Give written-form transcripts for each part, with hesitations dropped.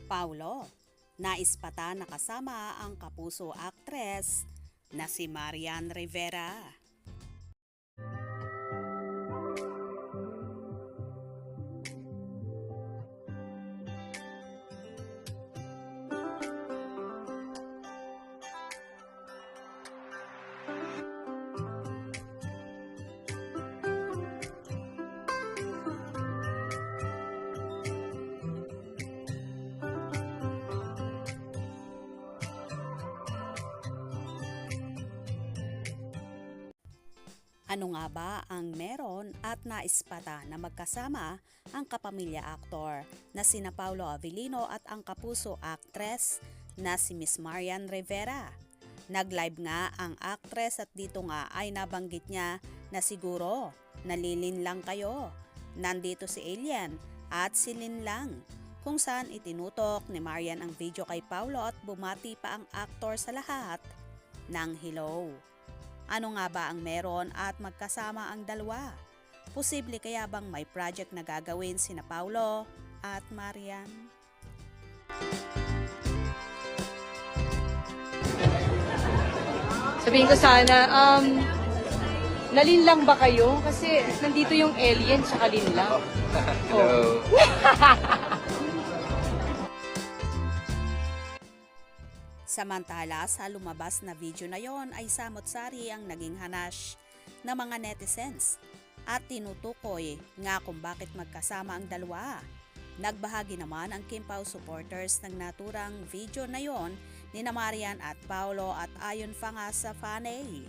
Paulo, naispata na kasama ang kapuso aktres na si Marian Rivera. Ano nga ba ang meron at naispata na magkasama ang kapamilya aktor na sina Paulo Avellino at ang kapuso aktres na si Miss Marian Rivera? Nag-live nga ang aktres at dito nga ay nabanggit niya na siguro nalilin lang kayo. Nandito si Alien at si Lin lang, kung saan itinutok ni Marian ang video kay Paulo at bumati pa ang aktor sa lahat ng hello. Ano nga ba ang meron at magkasama ang dalawa? Posible kaya bang may project na gagawin sina Paulo at Marian? Sabihin ko sana, nalin lang ba kayo? Kasi nandito yung alien sa Lin lang. Hello. Samantala sa lumabas na video na yon ay samot-sari ang naging hanash ng mga netizens at tinutukoy nga kung bakit magkasama ang dalawa. Nagbahagi naman ang Kim Pao supporters ng naturang video na yon ni na Marian at Paulo at ayon pa nga sa fanay.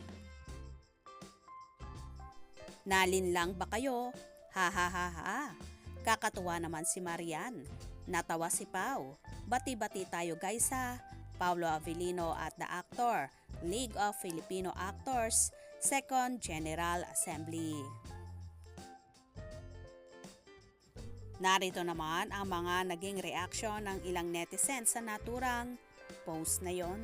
Nalin lang ba kayo? Ha ha ha ha. Kakatuwa naman si Marian. Natawa si Pao. Bati-bati tayo guys ha. Paulo Avellino at the actor, League of Filipino Actors, 2nd General Assembly. Narito naman ang mga naging reaksyon ng ilang netizens sa naturang post na yon.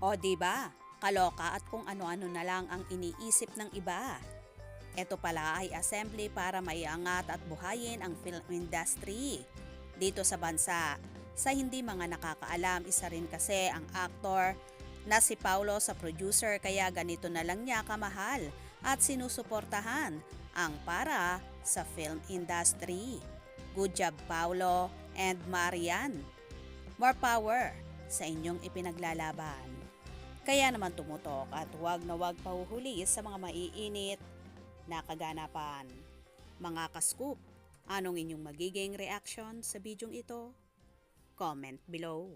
O diba, kaloka at kung ano-ano na lang ang iniisip ng iba. Ito pala ay assembly para maiangat at buhayin ang film industry dito sa bansa. Sa hindi mga nakakaalam, isa rin kasi ang actor na si Paulo sa producer kaya ganito na lang niya kamahal at sinusuportahan ang para sa film industry. Good job Paulo and Marian. More power sa inyong ipinaglalaban. Kaya naman tumutok at huwag na huwag pahuhuli sa mga maiinit na kaganapan. Mga ka-scoop, anong inyong magiging reaction sa bidyong ito? Comment below.